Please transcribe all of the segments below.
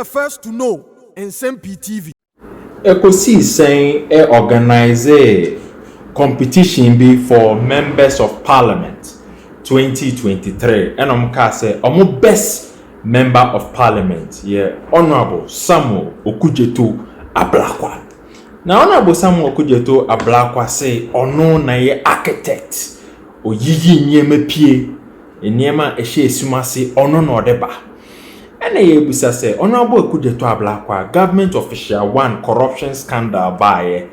the first to know. Nsem-Pii TV. Ekosi saying organize a competition be for members of parliament 2023. And say best member of parliament, Honorable Samuel Okudzeto Ablakwa. Now Honorable Samuel Okudzeto Ablakwa say ono na ye architect oyiyi Nsem-Pii enema ehye esumase ono na odeba. And ye busa say Honorable Okudzeto Ablakwa government official one corruption scandal by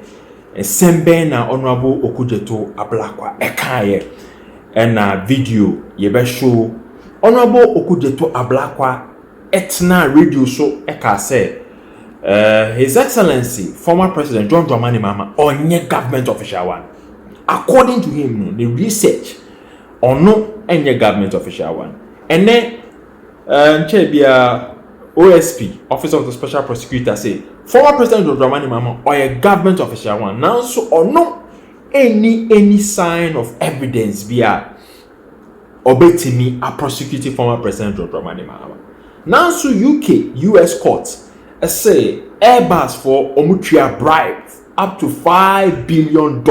Nsem-Pii na Honorable Okudzeto Ablakwa ekaye and video ye be show Honorable Okudzeto Ablakwa etna radio show eka say His Excellency former President John Mahama onye government official one. According to him, the research on no any government official one. And then Chebia OSP, Office of the Special Prosecutor, say former President John Mahama or a government official one. Now so or no any sign of evidence via obetimi a prosecuting former President John Mahama. Now so US courts say Airbus for Omutria bribe up to $5 billion.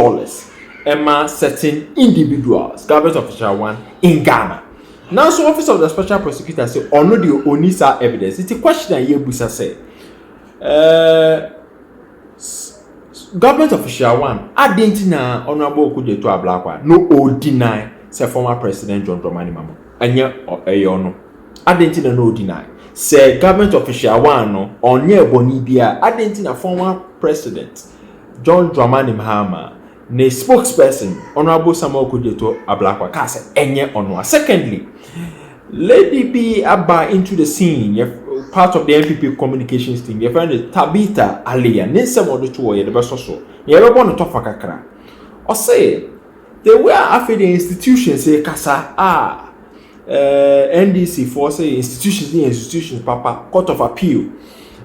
Emma certain individuals, government official one in Ghana. Now, so Office of the Special Prosecutor say, or no, the Onisa evidence. It's a question that Yebusa say. Government official one, I didn't know Honorable Okudzeto Ablakwa, no all deny, say former President John Mahama. And yet, no. I didn't know no deny. Say government official one, no, or near Bonibia, I didn't know former President John Mahama. Ne spokesperson Honorable Samuel Okudzeto Ablakwa ka say enye onwa. Secondly, Lady B aba into the scene, part of the NPP communications team. Your friend Tabitha Alia, Nsem of the two ye the best so. Ye be born to fa kakra. Or say they were after the institutions say kasa NDC for say institutions papa court of appeal.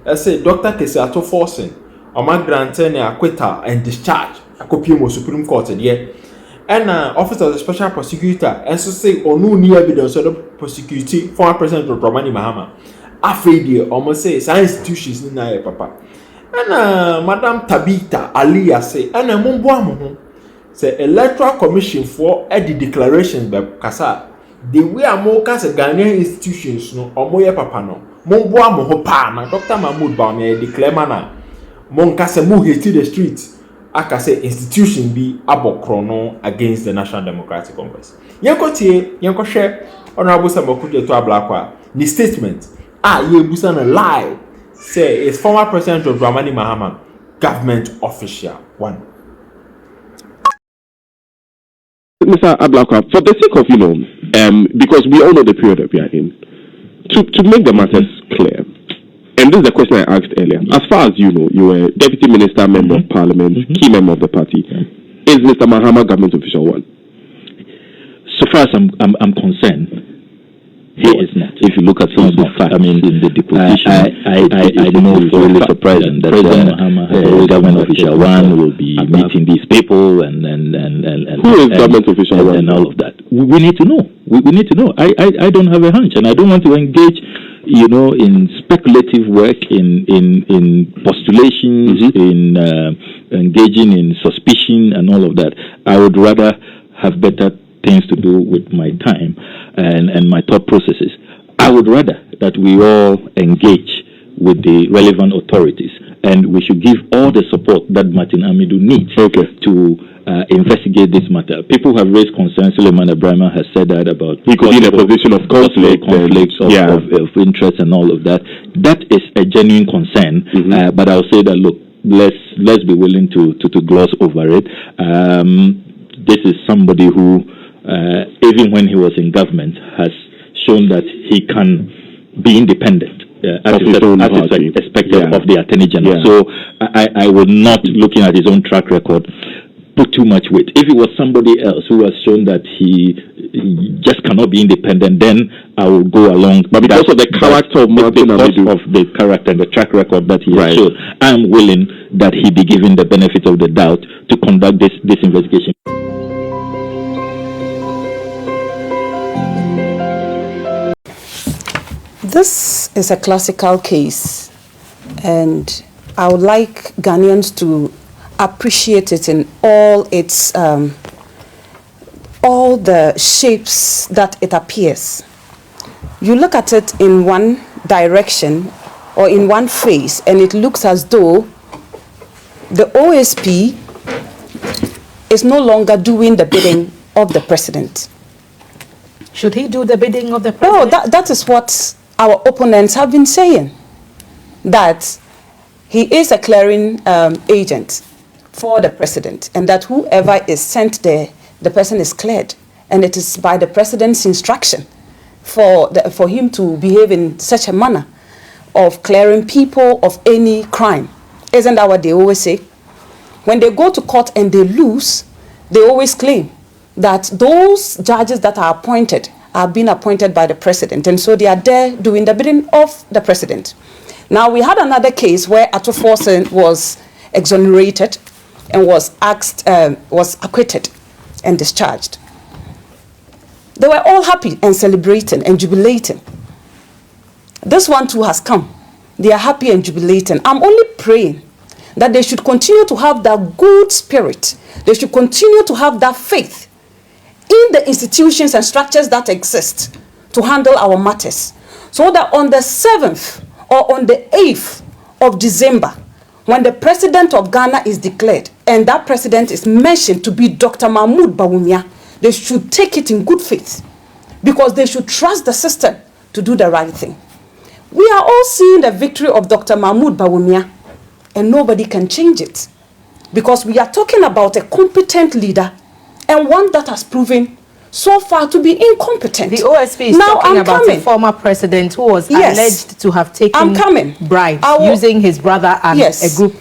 I say Dr. Kesato forcing Oma granted acquittal and discharge. A copy of Supreme Court there. And Office of the Special Prosecutor and so say or no new evidence of the prosecuting former President John Mahama. Afraid almost say science institutions in na papa. And Madam Tabitha Alia say and Mumbuamu say Electoral Commission for the declarations by Kasa. The way a more Kasa Ghanaian institutions no or more papa no. Mumbuamu hopa na Dr. Mahmoud Bawumia declare mana. Mon Kasa mu hit the streets. Aka say institution be abokrono against the National Democratic Congress. Yanko share Honorable Samuel Okudzeto Ablakwa the statement ye busa na lie say it's former President John Mahama government official one. Mr. Ablakwa, for the sake of because we all know the period that we are in, to make the matters clear. And this is the question I asked earlier. As far as you know, you were Deputy Minister, Member of Parliament, key member of the party. Is Mr. Mahama government official one? So far as I'm concerned, he is not. If you look at some of the facts, I mean, in the deposition, I know it's really surprising that President Mahama has a government official one will be meeting these people and who is government official one and all of that. We need to know. We need to know. I don't have a hunch, and I don't want to engage, in speculative work, in postulations, in engaging in suspicion and all of that. I would rather have better things to do with my time and my thought processes. I would rather that we all engage with the relevant authorities, and we should give all the support that Martin Amidu needs to investigate this matter. People have raised concerns. Suleiman Ibrahim has said that about he could be in a position of conflicts of interest and all of that. That is a genuine concern. But I'll say that look, let's be willing to gloss over it. This is somebody who, even when he was in government, has shown that he can be independent. As is expected of the Attorney General. So I would not, looking at his own track record, put too much weight. If it was somebody else who has shown that he just cannot be independent, then I will go along. But because of the character of Martin Amidu, of the character and the track record that he has shown, I am willing that he be given the benefit of the doubt to conduct this investigation. This is a classical case and I would like Ghanaians to appreciate it in all its all the shapes that it appears. You look at it in one direction or in one phase, and it looks as though the OSP is no longer doing the bidding of the president. Should he do the bidding of the president? No, that is what our opponents have been saying, that he is a clearing agent for the president, and that whoever is sent there, the person is cleared, and it is by the president's instruction for him to behave in such a manner of clearing people of any crime. Isn't that what they always say? When they go to court and they lose, they always claim that those judges that are appointed are being appointed by the president, and so they are there doing the bidding of the president. Now, we had another case where Atuforsen was exonerated and was acquitted and discharged. They were all happy and celebrating and jubilating. This one too has come. They are happy and jubilating. I'm only praying that they should continue to have that good spirit. They should continue to have that faith in the institutions and structures that exist to handle our matters, so that on the 7th or on the 8th of December, when the president of Ghana is declared, and that president is mentioned to be Dr. Mahmoud Bawumia, they should take it in good faith, because they should trust the system to do the right thing. We are all seeing the victory of Dr. Mahmoud Bawumia, and nobody can change it, because we are talking about a competent leader and one that has proven so far to be incompetent. The OSP is talking about a former president who was alleged to have taken bribes using his brother and a group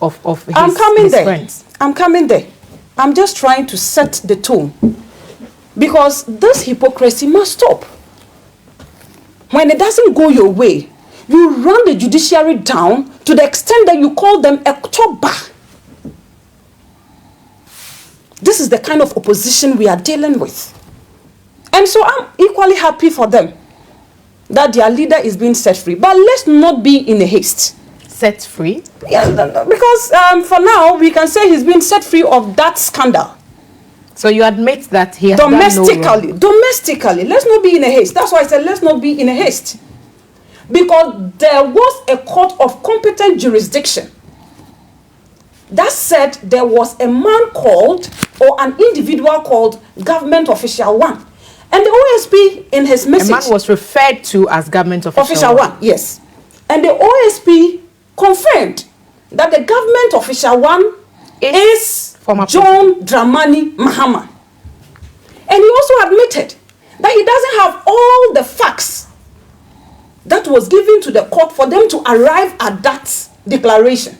of his friends. I'm coming there. I'm just trying to set the tone, because this hypocrisy must stop. When it doesn't go your way, you run the judiciary down to the extent that you call them a chopper. This is the kind of opposition we are dealing with. And so I'm equally happy for them that their leader is being set free. But let's not be in a haste. Set free? Yeah, because for now, we can say he's been set free of that scandal. So you admit that he has done no wrong. Domestically, let's not be in a haste. That's why I said let's not be in a haste. Because there was a court of competent jurisdiction that said there was a man called, or an individual called, government official 1. And the OSP in his message... A man was referred to as government official 1, yes. And the OSP confirmed that the government official 1 is John Mahama. And he also admitted that he doesn't have all the facts that was given to the court for them to arrive at that declaration.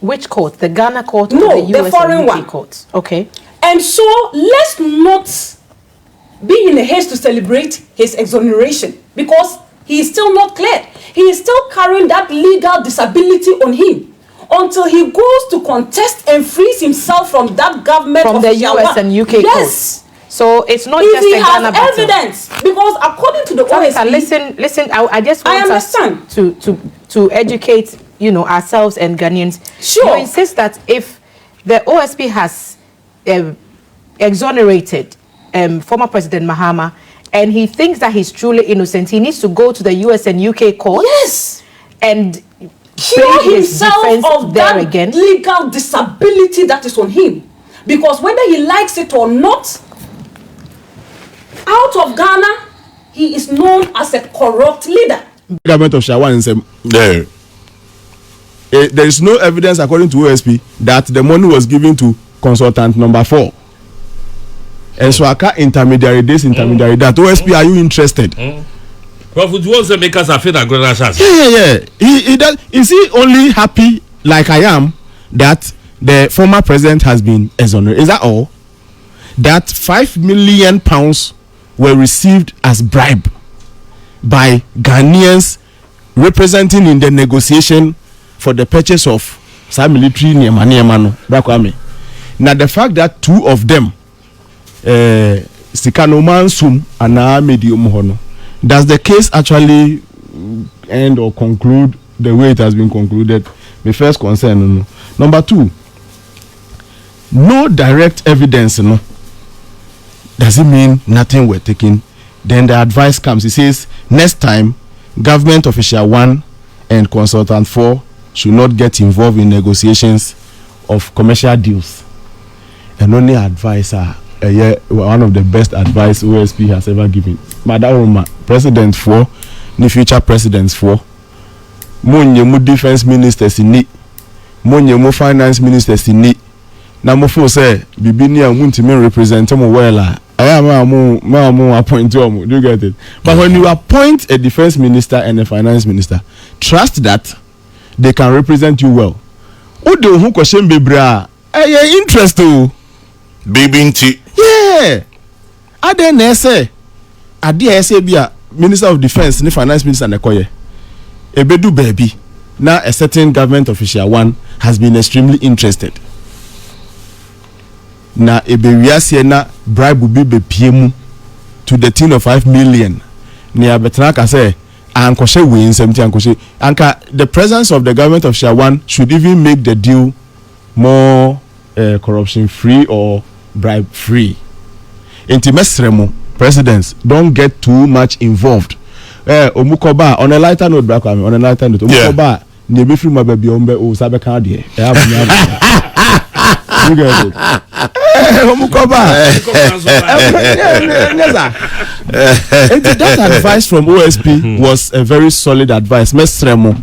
Which court? The Ghana court or the US the foreign one court? Okay. And so let's not be in a haste to celebrate his exoneration, because he is still not cleared. He is still carrying that legal disability on him until he goes to contest and frees himself from that government from the US and UK yes. court. So it's not just a Ghana battle. Evidence, because according to the OSP, listen. I just want us to educate ourselves and Ghanaians. Sure. You insist that if the OSP has exonerated former President Mahama, and he thinks that he's truly innocent, he needs to go to the US and UK court. Yes. And cure himself of that legal disability that is on him. Because whether he likes it or not, out of Ghana, he is known as a corrupt leader. Government of Shawan there. There is no evidence, according to OSP, that the money was given to consultant number 4. And so I can't intermediary this, intermediary that. OSP, are you interested? But would you also make us a feel that Yeah. He does. Is he only happy like I am that the former president has been exonerated? Is that all? That £5 million were received as bribe by Ghanaians representing in the negotiation for the purchase of some military Niemano. Now the fact that 2 of them, Sikano Mansum and Medium Hono, does the case actually end or conclude the way it has been concluded. My first concern. No. Number two, no direct evidence. No, does it mean nothing were taken? Then the advice comes. It says next time, government official 1 and consultant 4 should not get involved in negotiations of commercial deals. And only advisor, one of the best advice OSP has ever given. Madam President 4, the future presidents 4, Monye defense ministers in need, Monye finance ministers in need. Now mo say bibini a wuntimi represent mo well. I am appoint you. Do you get it? But when you appoint a defense minister and a finance minister, trust that they can represent you well. Udo who question bebra, interest to BBNT. Yeah. Ade say, ade say bia minister of defense ni finance minister na koye. Ebedu baby. Now a certain government official 1 has been extremely interested. Na ebewiase na bribe will be PM to the tune of 5 million. Ni abetana ka say ankoshe we Nsem-Pii ankoshe anka the presence of the government of Shawan should even make the deal more corruption free or bribe free. Intimesremo presidents don't get too much involved. Omukoba on a lighter note, on a lighter note, Omukoba ni be free my baby ombe o sabe kan de. You get it? That advice from OSP was a very solid advice. Mesremo.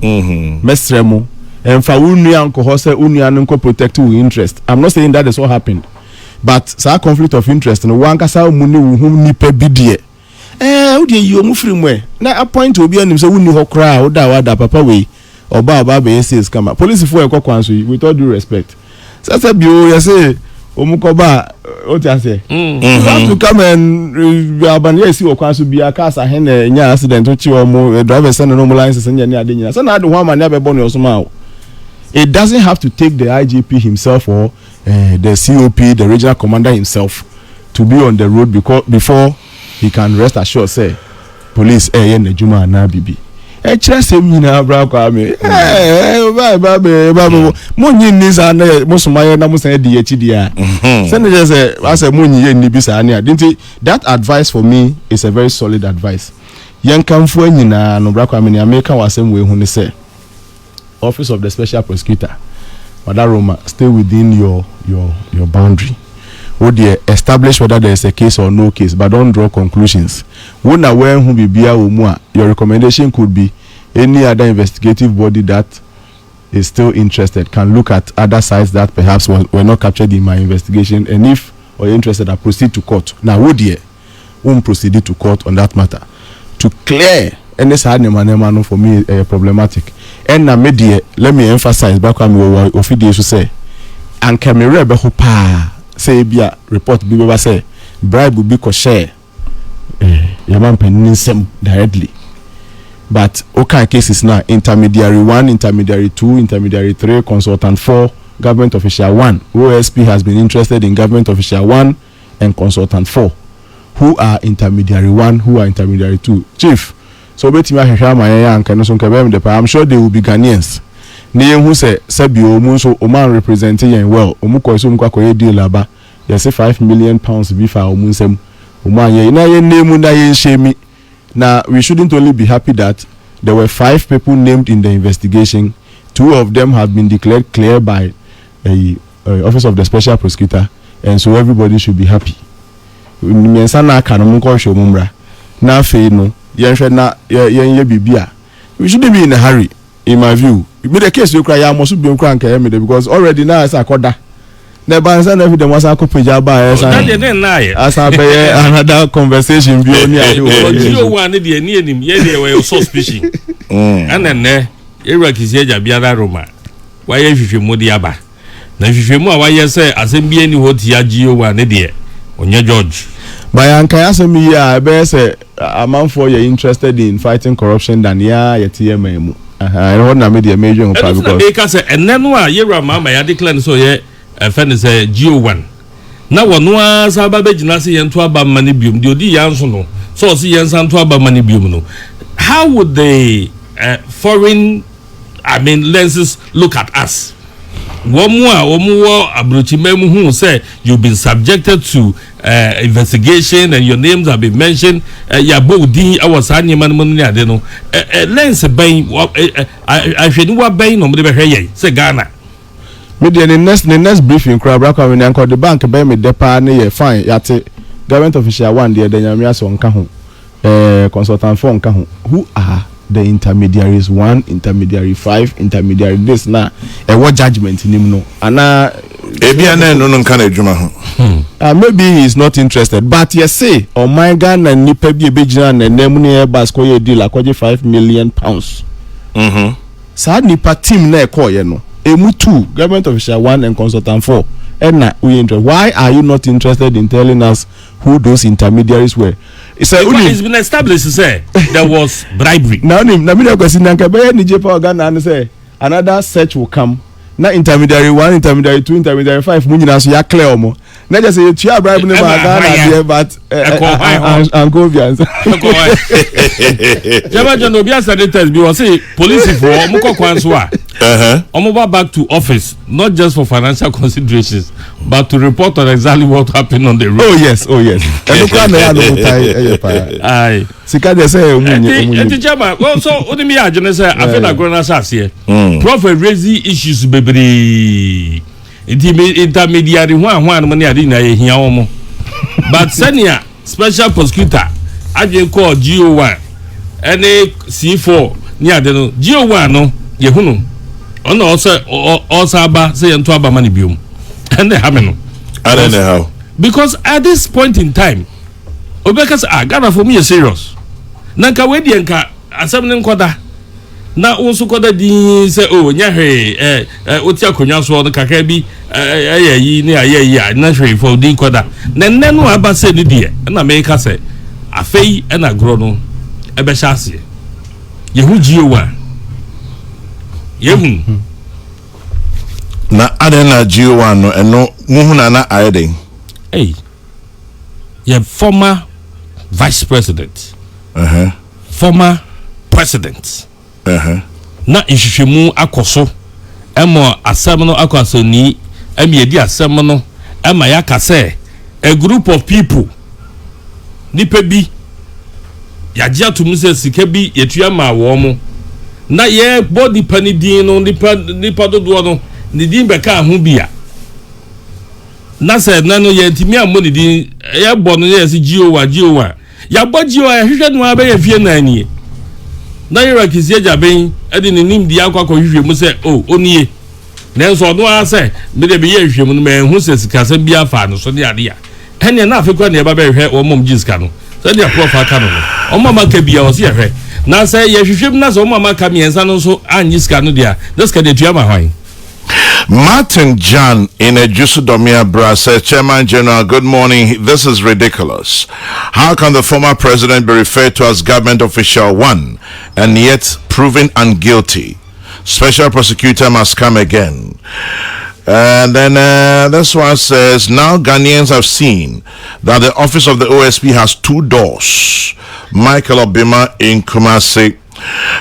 And for unko protect your interest. I'm not saying that is what happened. But sa conflict of interest no one kasa muni whom nipa bidie. Udi you mu free mwe. Na appoint obi anim say wuni ho kra oda wada papa we oba be says kama. Police for ekokwanso with all due respect. Sasa bio you say omukoba what you say? You have to come and abanye si okwanso bia ka sa hen nya accident o chi omo driver send no license nya ni ade nya. So na do one man be born osoma. It doesn't have to take the IGP himself or the COP, the regional commander himself, to be on the road before he can rest assured say police Nejuma na bibi. Chese mina bra kwa me. Monyi ni sa na mosuma na musa di echi dia. Send just say as a monyi ye ni bisa ania. That advice for me is a very solid advice. Yankamfo nyina no bra kwa me ni America wasem we hu ni say Office of the Special Prosecutor, Madam Roma, stay within your boundary. Would you establish whether there is a case or no case, but don't draw conclusions. When aware who be bia umwa, your recommendation could be any other investigative body that is still interested can look at other sides that perhaps were not captured in my investigation, and if or interested, I proceed to court. Now, would you proceed to court on that matter to clear any side name for me problematic. And na media, let me emphasize back when we were officially to say, and can me rebe hopa say bia report be say bribe will be share yaman penin Nsem directly. But okay cases now intermediary 1, intermediary 2, intermediary 3, consultant 4, government official 1. OSP has been interested in government official 1 and consultant 4. Who are intermediary 1, who are intermediary 2. Chief, so I'm sure they will be Ghanaians. Who say Sabio Munso Oman representing well. Omuko so mukwa deal laba. They say £5 million before Omunsem. Oman ye na ye name na ye shame. Now we shouldn't only be happy that there were 5 people named in the investigation. 2 of them have been declared clear by a Office of the Special Prosecutor, and so everybody should be happy. We shouldn't be in a hurry, in my view. It be the case you cry, I must be crank because already now as a coda. Never answer every them was a couple job as another conversation. You one near him, yeah, were so species. And then Iraq is here, Biada Roma. Why if you modiaba? Now if you more, why you say, as in be any what Yagio one idiot on your George. By Ankayasami, I better say a man for you're interested in fighting corruption than your TMM. I don't want to make the major because and then why you're mamma, I declare so yeah, a fan is a Geo1. Now one was about Nasi and Twaba Manibium, the Yansono, so see Yansan Twaba Manibium. How would they foreign, lenses look at us. One more abrochimemu who say you've been subjected to investigation and your names have been mentioned. Yabodi, I was any man money. I don't know. Lens bain. I should know what bain on the say Ghana. Media the next briefing crowd when I call the bank by me depa ne fine yate government official one there then yamia so nka ho consultant for nka ho. Who are the intermediaries? 1 intermediary, 5 intermediary, this na what judgment in him no ana maybe he's not interested, but you say oh my God and nipa bi ebegina na nemu ne bas ko ye deal akwaje £5 million. Sa nipa team na e call ye no emu 2 government official 1 and consultant 4 and why are you not interested in telling us who those intermediaries were? It's been established to say there was bribery. Now, another search will come. Now, intermediary 1, intermediary 2, intermediary 5. Munina so ya clear omo. Not just say you are bribing them, but Angovians. Jama John Obia said it as we say police for Muko Kwanswa. Omoba back to office, not just for financial considerations, but to report on exactly what happened on the road. Oh yes. Aye. Sikade say Jama, well, so Odimi Ajane say I feel like going as here. Prophet raising issues baby. Intermediary one money I didn't hear omo. But senior special prosecutor I just call GO1 and C4 near the GO1 no yehunu. Ono also aba say ento aba mani biom. And they have no. I don't know how. Because at this point in time Obekas Ghana for me is serious. Nanka wedi enka asem ne nkoda. Na unsu koda di say oh nya hwe oti akonwa so no kakra bi yi ni ayi na hwe for di koda. Na nenu aba say ni die na me ka say afei na gro no ebe sha ase. Yehu GO1. Yehu. Na adena GO1 no eno muhu na ayeden. Hey. Your former vice president. Former president. Na ishishemu akoso emo asem no akwaso ni emiedi asem no ema yakase a group of people nipa bi yaje atum se sika bi yetua ma wo mo na ye body panidin no nipa dodo no ni din beka ho bia na se na no ye ntimi amoni din ye bo no ye se GO1 ya bo GO1 hwehwe no abe ye fie na ani na yira kisi jaben edi ni nim di akwa hwehwe mu se oh onie na nso do a se me de be ye hwehwe mu no me hu se sika se bia fa no so de ade ya ene na afekwa na eba be hwehwe o mom gisika no se de prof aka no o mama ka bia o se hwehwe na se ye hwehwe na so o mama ka miensa no so anyiska no dia this ka de tuama hwan. Martin John in a Jusudomia Bra says, Chairman General, good morning. This is ridiculous. How can the former president be referred to as government official 1 and yet proven unguilty? Special prosecutor must come again. And then this one says, now Ghanaians have seen that the office of the OSP has 2 doors. Michael Obima in Kumasi.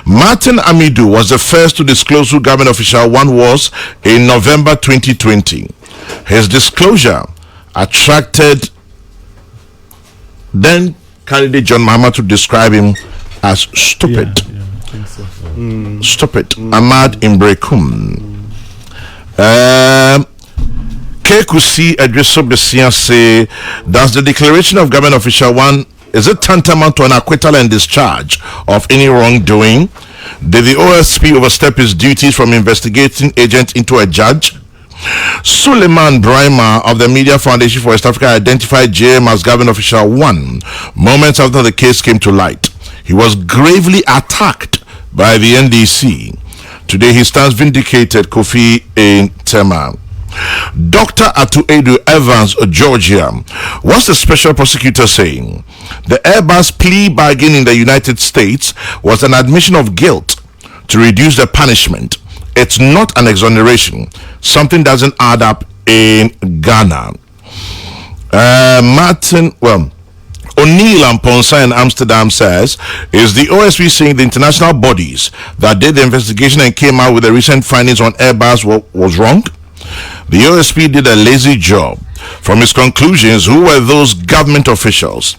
Martin Amidu was the first to disclose who government official 1 was in November 2020. His disclosure attracted then candidate John Mahama to describe him as stupid. Stupid. Ahmad Imbrekum. Kekusi Adreso Besia say, does the declaration of government official 1 is it tantamount to an acquittal and discharge of any wrongdoing? Did the OSP overstep his duties from investigating agent into a judge? Suleiman Brahma of the Media Foundation for West Africa identified JM as government official 1 moments after the case came to light. He was gravely attacked by the NDC. Today he stands vindicated, Kofi in Tema. Dr. Atuedu Evans, Georgia. What's the special prosecutor saying? The Airbus plea bargain in the United States was an admission of guilt to reduce the punishment. It's not an exoneration. Something doesn't add up in Ghana. O'Neill and Ponsa in Amsterdam says, is the OSP saying the international bodies that did the investigation and came out with the recent findings on Airbus was wrong? The OSP did a lazy job. From his conclusions, who were those government officials